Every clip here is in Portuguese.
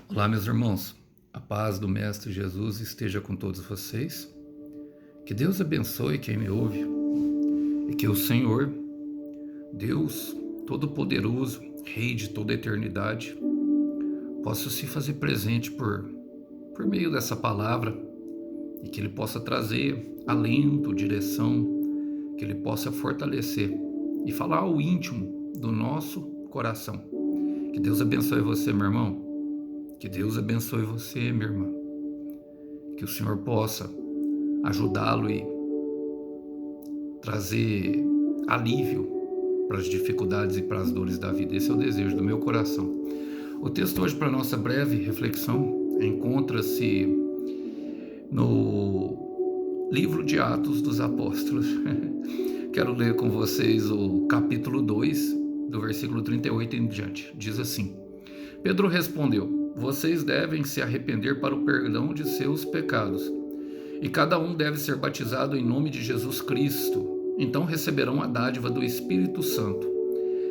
Olá, meus irmãos. A paz do Mestre Jesus esteja com todos vocês. Que Deus abençoe quem me ouve e que o Senhor, Deus Todo-Poderoso, Rei de toda a eternidade, possa se fazer presente por meio dessa palavra e que Ele possa trazer alento, direção, que Ele possa fortalecer e falar ao íntimo do nosso coração. Que Deus abençoe você, meu irmão. Que Deus abençoe você, minha irmã. Que o Senhor possa ajudá-lo e trazer alívio para as dificuldades e para as dores da vida. Esse é o desejo do meu coração. O texto hoje para nossa breve reflexão encontra-se no livro de Atos dos Apóstolos. Quero ler com vocês o capítulo 2, do versículo 38 em diante. Diz assim: Pedro respondeu: vocês devem se arrepender para o perdão de seus pecados, e cada um deve ser batizado em nome de Jesus Cristo. Então receberão a dádiva do Espírito Santo.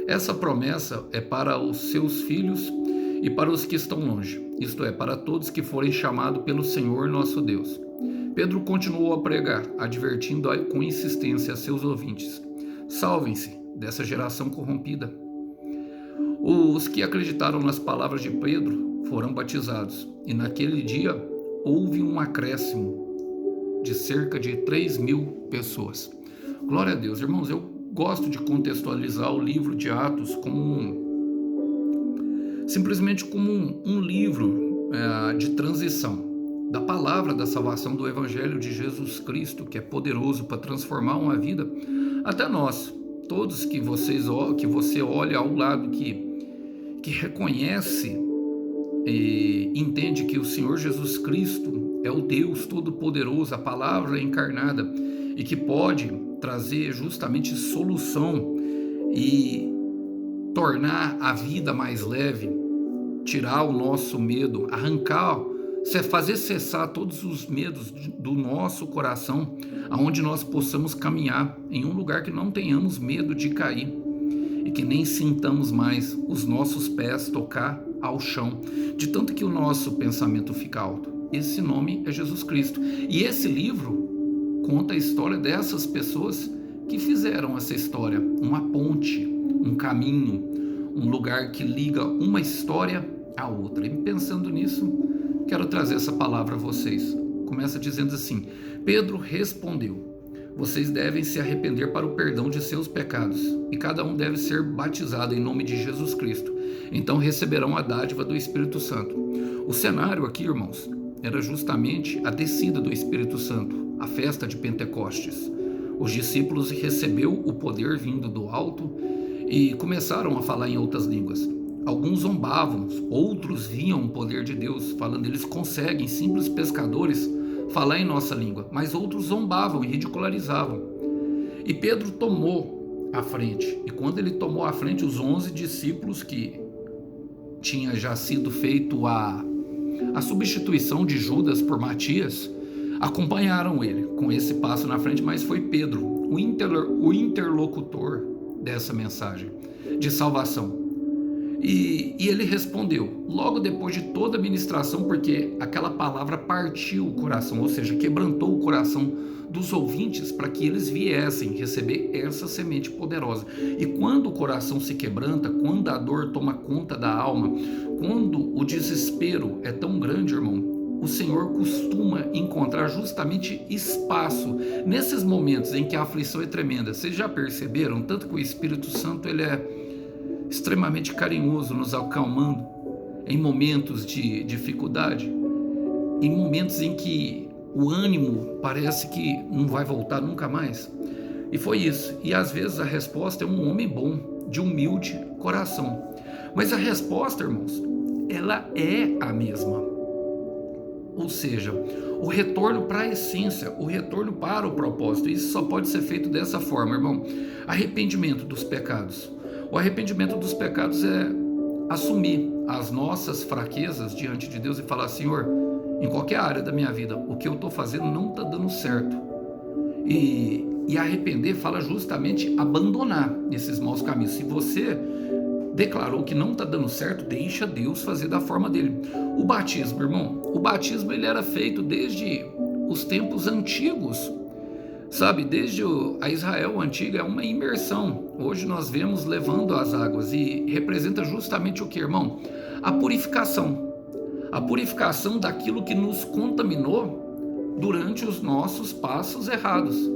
Essa promessa é para os seus filhos e para os que estão longe, isto é, para todos que forem chamados pelo Senhor nosso Deus. Pedro continuou a pregar, advertindo com insistência a seus ouvintes: salvem-se dessa geração corrompida. Os que acreditaram nas palavras de Pedro foram batizados, e naquele dia houve um acréscimo de cerca de 3.000 pessoas. Glória a Deus. Irmãos, eu gosto de contextualizar o livro de Atos simplesmente como um livro de transição da palavra da salvação do Evangelho de Jesus Cristo, que é poderoso para transformar uma vida, até nós, todos que você olha ao lado, que reconhece e entende que o Senhor Jesus Cristo é o Deus Todo-Poderoso, a palavra encarnada, e que pode trazer justamente solução e tornar a vida mais leve, tirar o nosso medo, fazer cessar todos os medos do nosso coração, aonde nós possamos caminhar em um lugar que não tenhamos medo de cair e que nem sintamos mais os nossos pés tocar ao chão, de tanto que o nosso pensamento fica alto. Esse nome é Jesus Cristo. E esse livro conta a história dessas pessoas que fizeram essa história, uma ponte, um caminho, um lugar que liga uma história à outra. E pensando nisso, quero trazer essa palavra a vocês. Começa dizendo assim: Pedro respondeu: vocês devem se arrepender para o perdão de seus pecados, e cada um deve ser batizado em nome de Jesus Cristo. Então receberão a dádiva do Espírito Santo. O cenário aqui, irmãos, era justamente a descida do Espírito Santo, a festa de Pentecostes. Os discípulos receberam o poder vindo do alto e começaram a falar em outras línguas. Alguns zombavam, outros viam o poder de Deus, falando: eles conseguem, simples pescadores, falar em nossa língua. Mas outros zombavam e ridicularizavam. E Pedro tomou a frente. E quando ele tomou a frente, os 11 discípulos que tinha já sido feito a substituição de Judas por Matias, acompanharam ele com esse passo na frente, mas foi Pedro o interlocutor dessa mensagem de salvação. E ele respondeu, logo depois de toda a ministração, porque aquela palavra partiu o coração, ou seja, quebrantou o coração dos ouvintes para que eles viessem receber essa semente poderosa. E quando o coração se quebranta, quando a dor toma conta da alma, quando o desespero é tão grande, irmão, o Senhor costuma encontrar justamente espaço nesses momentos em que a aflição é tremenda. Vocês já perceberam? Tanto que o Espírito Santo ele é extremamente carinhoso, nos acalmando em momentos de dificuldade, em momentos em que o ânimo parece que não vai voltar nunca mais. E foi isso. E às vezes a resposta é um homem bom, de humilde coração. Mas a resposta, irmãos, ela é a mesma. Ou seja, o retorno para a essência, o retorno para o propósito. Isso só pode ser feito dessa forma, irmão. Arrependimento dos pecados. O arrependimento dos pecados é assumir as nossas fraquezas diante de Deus e falar: Senhor, em qualquer área da minha vida, o que eu estou fazendo não está dando certo. E arrepender fala justamente abandonar esses maus caminhos. Se você declarou que não está dando certo, deixa Deus fazer da forma dele. O batismo, irmão, o batismo ele era feito desde os tempos antigos, sabe? Desde a Israel antiga, é uma imersão. Hoje nós vemos levando as águas e representa justamente o que, irmão? A purificação. A purificação daquilo que nos contaminou durante os nossos passos errados.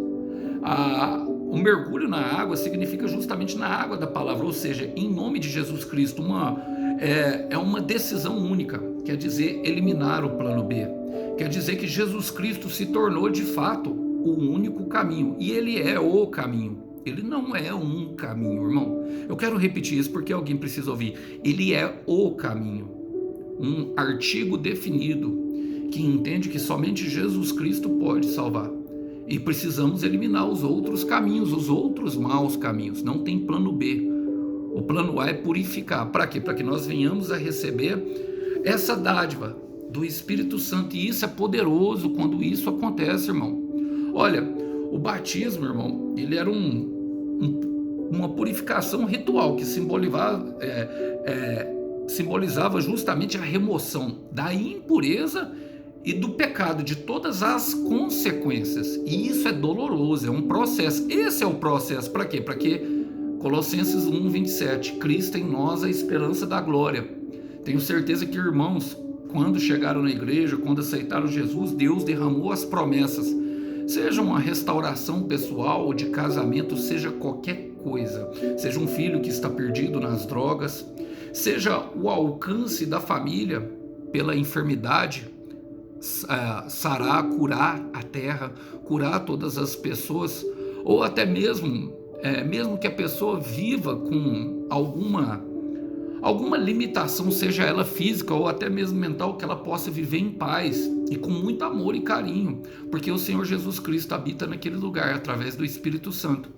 O mergulho na água significa justamente na água da palavra, ou seja, em nome de Jesus Cristo, é uma decisão única, quer dizer, eliminar o plano B, quer dizer que Jesus Cristo se tornou de fato o único caminho, e ele é o caminho, ele não é um caminho, irmão. Eu quero repetir isso porque alguém precisa ouvir. Ele é o caminho, um artigo definido que entende que somente Jesus Cristo pode salvar. E precisamos eliminar os outros caminhos, os outros maus caminhos. Não tem plano B. O plano A é purificar. Para quê? Para que nós venhamos a receber essa dádiva do Espírito Santo. E isso é poderoso quando isso acontece, irmão. Olha, o batismo, irmão, ele era uma purificação ritual que simbolizava justamente a remoção da impureza e do pecado, de todas as consequências. E isso é doloroso, é um processo. Esse é o processo. Para quê? Para que Colossenses 1:27, Cristo em nós, a esperança da glória. Tenho certeza que, irmãos, quando chegaram na igreja, quando aceitaram Jesus, Deus derramou as promessas. Seja uma restauração pessoal ou de casamento, seja qualquer coisa. Seja um filho que está perdido nas drogas, seja o alcance da família pela enfermidade, sarar, curar a terra, curar todas as pessoas, ou até mesmo que a pessoa viva com alguma limitação, seja ela física ou até mesmo mental, que ela possa viver em paz e com muito amor e carinho, porque o Senhor Jesus Cristo habita naquele lugar através do Espírito Santo.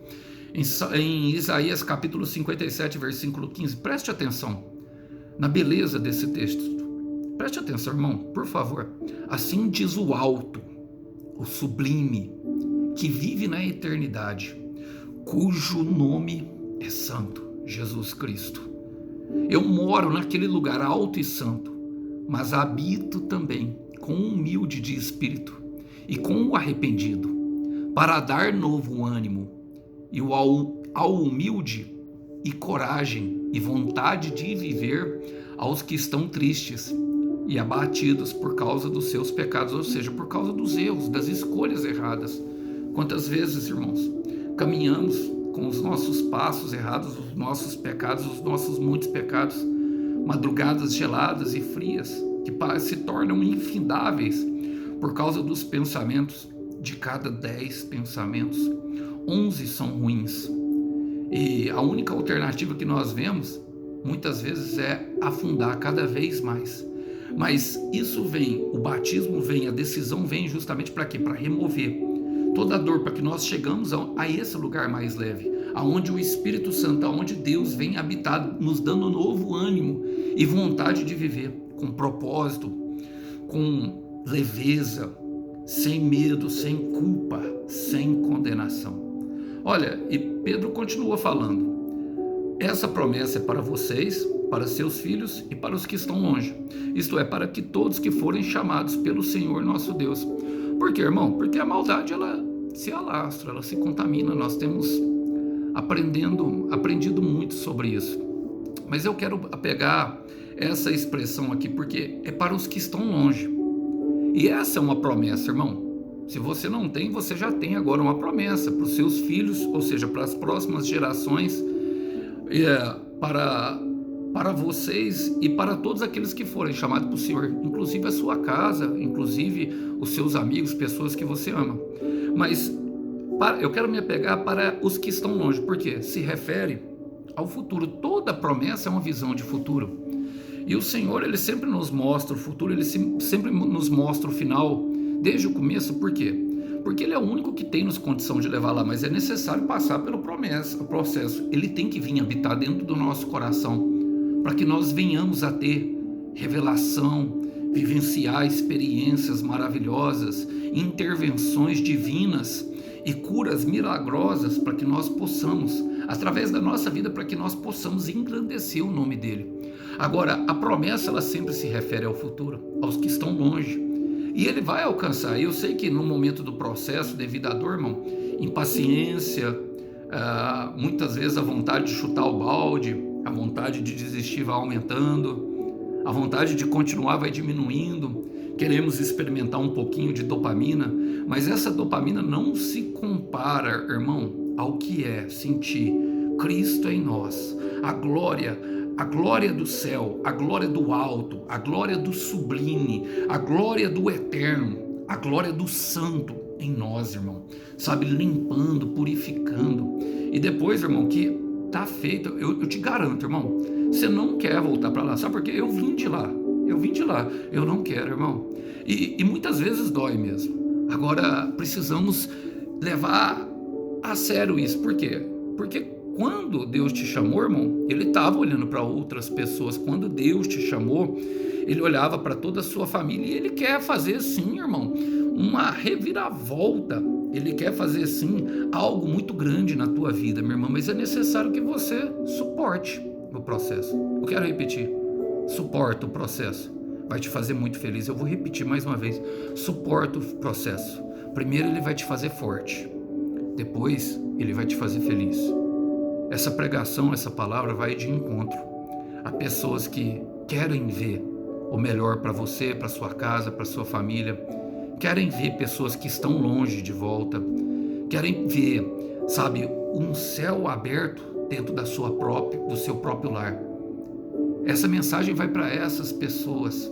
Em Isaías capítulo 57, versículo 15, preste atenção na beleza desse texto. Preste atenção, irmão, por favor. Assim diz o alto, o sublime, que vive na eternidade, cujo nome é santo, Jesus Cristo. Eu moro naquele lugar alto e santo, mas habito também com o humilde de espírito e com o arrependido, para dar novo ânimo e ao humilde e coragem e vontade de viver aos que estão tristes e abatidos por causa dos seus pecados, ou seja, por causa dos erros, das escolhas erradas. Quantas vezes, irmãos, caminhamos com os nossos passos errados, os nossos pecados, os nossos muitos pecados, madrugadas geladas e frias, que se tornam infindáveis por causa dos pensamentos. De cada 10 pensamentos, 11 são ruins. E a única alternativa que nós vemos, muitas vezes, é afundar cada vez mais. Mas isso vem, o batismo vem, a decisão vem justamente para quê? Para remover toda a dor, para que nós chegamos a esse lugar mais leve, aonde o Espírito Santo, aonde Deus vem habitar, nos dando novo ânimo e vontade de viver com propósito, com leveza, sem medo, sem culpa, sem condenação. Olha, e Pedro continua falando, essa promessa é para vocês, para seus filhos e para os que estão longe, isto é, para que todos que forem chamados pelo Senhor nosso Deus. Por quê, irmão? Porque a maldade, ela se alastra, ela se contamina. Nós temos aprendido muito sobre isso. Mas eu quero pegar essa expressão aqui, porque é para os que estão longe. E essa é uma promessa, irmão. Se você não tem, você já tem agora uma promessa para os seus filhos, ou seja, para as próximas gerações, para vocês e para todos aqueles que forem chamados por Senhor, inclusive a sua casa, inclusive os seus amigos, pessoas que você ama. Mas eu quero me apegar para os que estão longe, porque se refere ao futuro. Toda promessa é uma visão de futuro. E o Senhor, Ele sempre nos mostra o futuro, Ele sempre nos mostra o final, desde o começo. Por quê? Porque Ele é o único que tem nos condição de levar lá, mas é necessário passar pelo processo. Ele tem que vir habitar dentro do nosso coração, para que nós venhamos a ter revelação, vivenciar experiências maravilhosas, intervenções divinas e curas milagrosas, para que nós possamos através da nossa vida, para que nós possamos engrandecer o nome dele. Agora, a promessa, ela sempre se refere ao futuro, aos que estão longe. E ele vai alcançar. Eu sei que no momento do processo, devido à dor, irmão, impaciência, muitas vezes a vontade de chutar o balde, a vontade de desistir vai aumentando, a vontade de continuar vai diminuindo, queremos experimentar um pouquinho de dopamina, mas essa dopamina não se compara, irmão, ao que é sentir Cristo em nós, a glória do céu, a glória do alto, a glória do sublime, a glória do eterno, a glória do santo em nós, irmão, sabe, limpando, purificando. E depois, irmão, que tá feito, eu te garanto, irmão, você não quer voltar para lá, sabe por quê? Eu vim de lá, eu não quero, irmão. E muitas vezes dói mesmo. Agora, precisamos levar a sério isso. Por quê? Porque quando Deus te chamou, irmão, ele estava olhando para outras pessoas. Quando Deus te chamou, ele olhava para toda a sua família, e ele quer fazer, sim, irmão, uma reviravolta. Ele quer fazer, sim, algo muito grande na tua vida, meu irmão, mas é necessário que você suporte o processo. Eu quero repetir, suporta o processo, vai te fazer muito feliz. Eu vou repetir mais uma vez, suporta o processo. Primeiro ele vai te fazer forte, depois ele vai te fazer feliz. Essa pregação, essa palavra vai de encontro a pessoas que querem ver o melhor para você, para sua casa, para sua família, querem ver pessoas que estão longe de volta, querem ver, sabe, um céu aberto dentro do seu próprio lar. Essa mensagem vai para essas pessoas.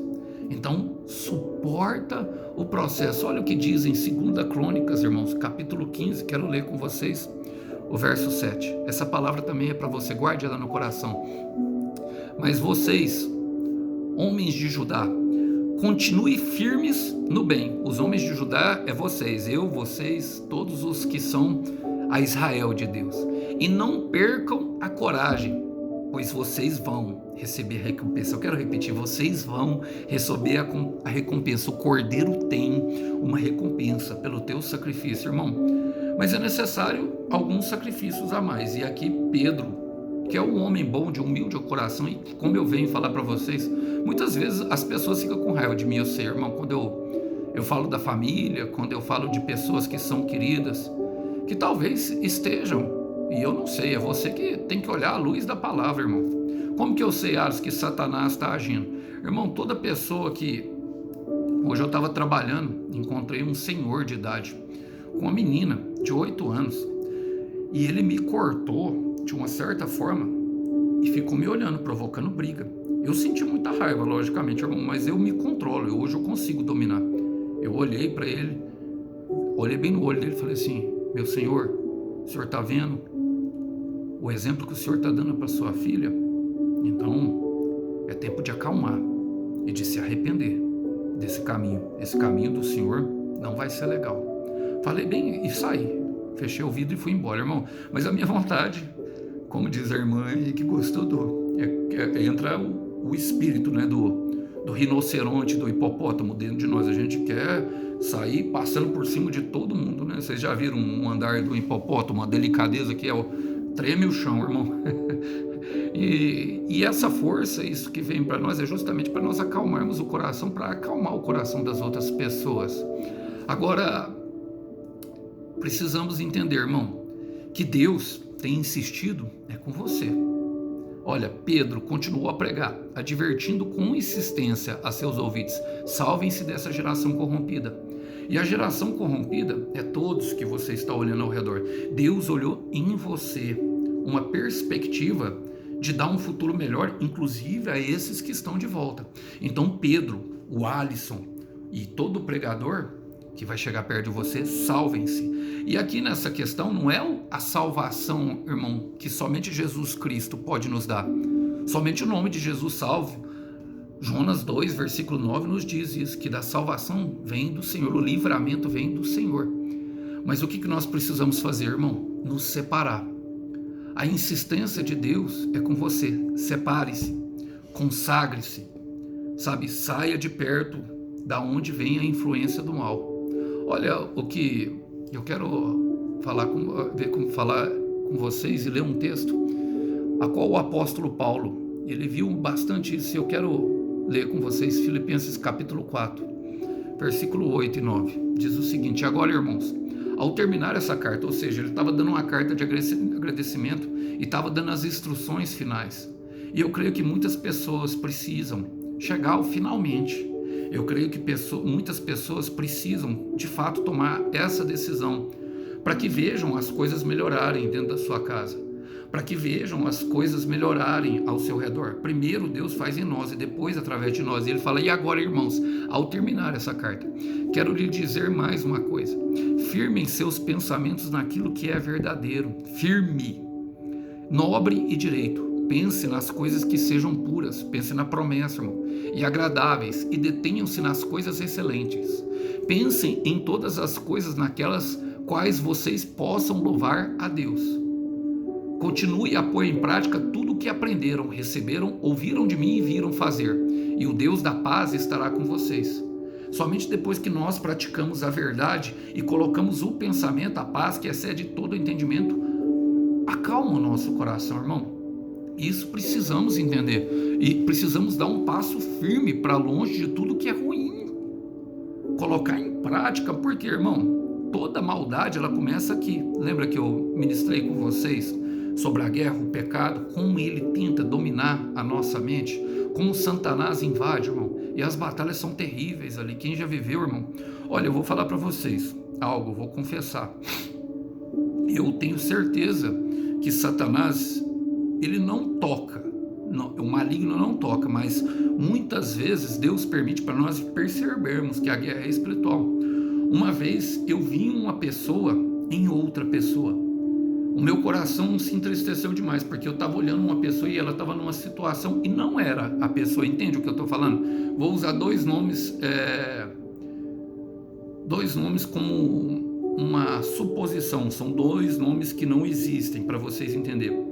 Então, suporta o processo. Olha o que diz em 2 Crônicas, irmãos, capítulo 15, quero ler com vocês o verso 7. Essa palavra também é para você, guarde ela no coração. Mas vocês, homens de Judá, continue firmes no bem. Os homens de Judá é vocês, vocês, todos os que são a Israel de Deus. E não percam a coragem, pois vocês vão receber a recompensa. Eu quero repetir, vocês vão receber a recompensa. O Cordeiro tem uma recompensa pelo teu sacrifício, irmão. Mas é necessário alguns sacrifícios a mais. E aqui Pedro, que é um homem bom, de humilde coração, e como eu venho falar para vocês, muitas vezes as pessoas ficam com raiva de mim, eu sei, irmão, quando eu falo da família, quando eu falo de pessoas que são queridas, que talvez estejam, e eu não sei, é você que tem que olhar a luz da palavra, irmão. Como que eu sei, Ares, que Satanás está agindo? Irmão, toda pessoa que... Hoje eu estava trabalhando, encontrei um senhor de idade, com uma menina de 8 anos, e ele me cortou de uma certa forma e ficou me olhando, provocando briga. Eu senti muita raiva, logicamente, irmão, mas eu me controlo, hoje eu consigo dominar. Eu olhei para ele, olhei bem no olho dele e falei assim: meu senhor, o senhor está vendo o exemplo que o senhor está dando para sua filha? Então é tempo de acalmar e de se arrepender desse caminho. Esse caminho do senhor não vai ser legal. Falei bem e saí, fechei o vidro e fui embora, irmão. Mas a minha vontade, como diz a irmã aí que gostou entra o espírito, né, do rinoceronte, do hipopótamo dentro de nós. A gente quer sair passando por cima de todo mundo, né? Vocês já viram um andar do hipopótamo, uma delicadeza que treme o chão, irmão. E essa força, isso que vem para nós, é justamente para nós acalmarmos o coração, para acalmar o coração das outras pessoas. Agora, precisamos entender, irmão, que Deus tem insistido com você. Olha, Pedro continuou a pregar, advertindo com insistência a seus ouvintes: salvem-se dessa geração corrompida. E a geração corrompida é todos que você está olhando ao redor. Deus olhou em você uma perspectiva de dar um futuro melhor, inclusive a esses que estão de volta. Então Pedro, o Alisson e todo pregador que vai chegar perto de você, salvem-se. E aqui nessa questão não é a salvação, irmão, que somente Jesus Cristo pode nos dar. Somente o nome de Jesus salve. Jonas 2, versículo 9 nos diz isso, que da salvação vem do Senhor, o livramento vem do Senhor. Mas o que nós precisamos fazer, irmão? Nos separar. A insistência de Deus é com você. Separe-se, consagre-se, sabe? Saia de perto da onde vem a influência do mal. Olha o que eu quero falar com com vocês e ler um texto a qual o apóstolo Paulo, ele viu bastante isso. Eu quero ler com vocês Filipenses capítulo 4, versículo 8 e 9. Diz o seguinte: agora, irmãos, ao terminar essa carta, ou seja, ele estava dando uma carta de agradecimento e estava dando as instruções finais. E eu creio que muitas pessoas precisam chegar ao finalmente. Eu creio que muitas pessoas precisam, de fato, tomar essa decisão para que vejam as coisas melhorarem dentro da sua casa, para que vejam as coisas melhorarem ao seu redor. Primeiro Deus faz em nós e depois através de nós. E ele fala: e agora, irmãos, ao terminar essa carta, quero lhe dizer mais uma coisa: firmem seus pensamentos naquilo que é verdadeiro, firme, nobre e direito. Pense nas coisas que sejam puras, pense na promessa, irmão, e agradáveis, e detenham-se nas coisas excelentes. Pensem em todas as coisas naquelas quais vocês possam louvar a Deus. Continue a pôr em prática tudo o que aprenderam, receberam, ouviram de mim e viram fazer, e o Deus da paz estará com vocês. Somente depois que nós praticamos a verdade e colocamos o pensamento, a paz que excede todo entendimento, acalma o nosso coração, irmão. Isso precisamos entender, e precisamos dar um passo firme para longe de tudo que é ruim, colocar em prática, porque, irmão, toda maldade ela começa aqui. Lembra que eu ministrei com vocês sobre a guerra, o pecado, como ele tenta dominar a nossa mente, como Satanás invade, irmão, e as batalhas são terríveis ali. Quem já viveu, irmão, olha, eu vou falar para vocês algo, vou confessar, eu tenho certeza que Satanás, ele não toca, não, o maligno não toca, mas muitas vezes Deus permite para nós percebermos que a guerra é espiritual. Uma vez eu vi uma pessoa em outra pessoa, o meu coração se entristeceu demais, porque eu estava olhando uma pessoa e ela estava numa situação e não era a pessoa. Entende o que eu estou falando? Vou usar dois nomes como uma suposição, são dois nomes que não existem, para vocês entenderem.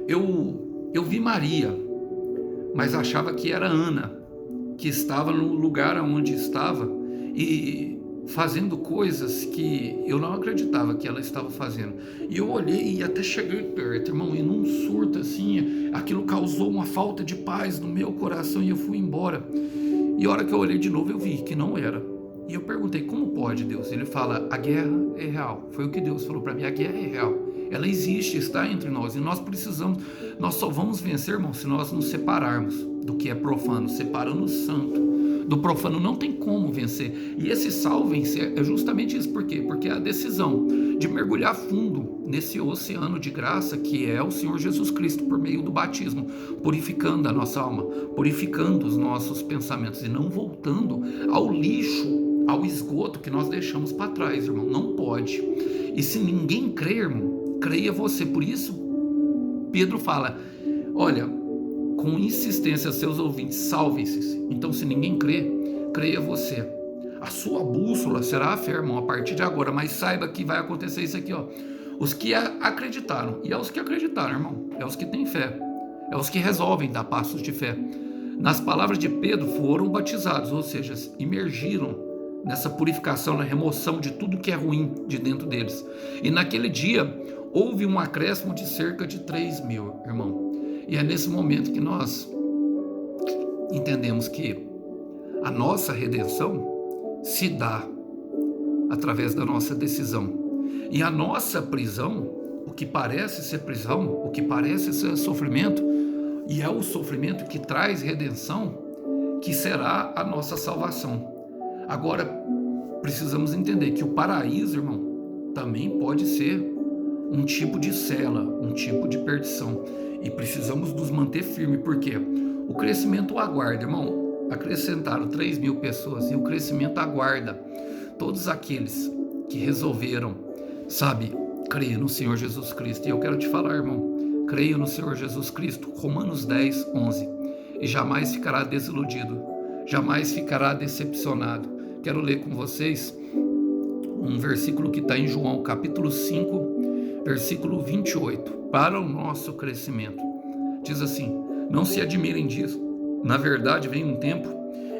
Eu vi Maria, mas achava que era Ana, que estava no lugar onde estava e fazendo coisas que eu não acreditava que ela estava fazendo. E eu olhei e até cheguei perto, irmão, e num surto assim, aquilo causou uma falta de paz no meu coração e eu fui embora. E a hora que eu olhei de novo, eu vi que não era. E eu perguntei: como pode, Deus? Ele fala: a guerra é real. Foi o que Deus falou para mim: a guerra é real. Ela existe, está entre nós, e nós só vamos vencer, irmão, se nós nos separarmos do que é profano, separando o santo do profano. Não tem como vencer. E esse salvem-se é justamente isso. Por quê? Porque é a decisão de mergulhar fundo nesse oceano de graça que é o Senhor Jesus Cristo por meio do batismo, purificando a nossa alma, purificando os nossos pensamentos e não voltando ao lixo, ao esgoto que nós deixamos para trás, irmão. Não pode. E se ninguém crer, irmão, creia você. Por isso Pedro fala: olha, com insistência seus ouvintes, salvem-se. Então, se ninguém crê, creia você. A sua bússola será a fé, irmão, a partir de agora. Mas saiba que vai acontecer isso aqui, ó. Os que acreditaram, e é os que acreditaram, irmão, é os que têm fé, é os que resolvem dar passos de fé. Nas palavras de Pedro, foram batizados, ou seja, imergiram nessa purificação, na remoção de tudo que é ruim de dentro deles. E naquele dia houve um acréscimo de cerca de 3.000, irmão. E é nesse momento que nós entendemos que a nossa redenção se dá através da nossa decisão. E a nossa prisão, o que parece ser prisão, o que parece ser sofrimento, e é o sofrimento que traz redenção, que será a nossa salvação. Agora, precisamos entender que o paraíso, irmão, também pode ser um tipo de cela, um tipo de perdição. E precisamos nos manter firmes, porque o crescimento aguarda, irmão. Acrescentaram 3.000 pessoas e o crescimento aguarda todos aqueles que resolveram, sabe, crer no Senhor Jesus Cristo. E eu quero te falar, irmão, creia no Senhor Jesus Cristo, Romanos 10, 11, e jamais ficará desiludido, jamais ficará decepcionado. Quero ler com vocês um versículo que está em João, capítulo 5, versículo 28, para o nosso crescimento. Diz assim: não se admirem disso, na verdade vem um tempo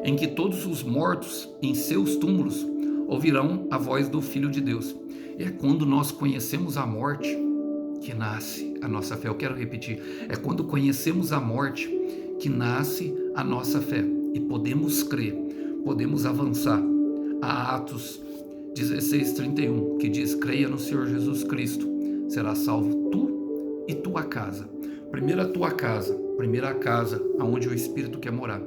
em que todos os mortos em seus túmulos ouvirão a voz do Filho de Deus. E é quando nós conhecemos a morte, que nasce a nossa fé. Eu quero repetir, é quando conhecemos a morte que nasce a nossa fé e podemos crer, podemos avançar. Há Atos 16:31, que diz: creia no Senhor Jesus Cristo, será salvo tu e tua casa. Primeiro a tua casa, primeira a casa aonde o Espírito quer morar.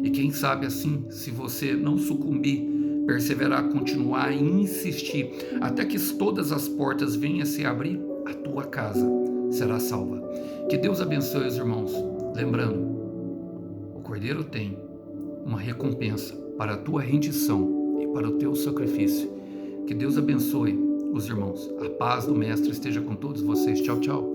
E quem sabe assim, se você não sucumbir, perseverar, continuar e insistir, até que todas as portas venham a se abrir, a tua casa será salva. Que Deus abençoe os irmãos. Lembrando, o Cordeiro tem uma recompensa para a tua rendição e para o teu sacrifício. Que Deus abençoe os irmãos. A paz do Mestre esteja com todos vocês. Tchau, tchau.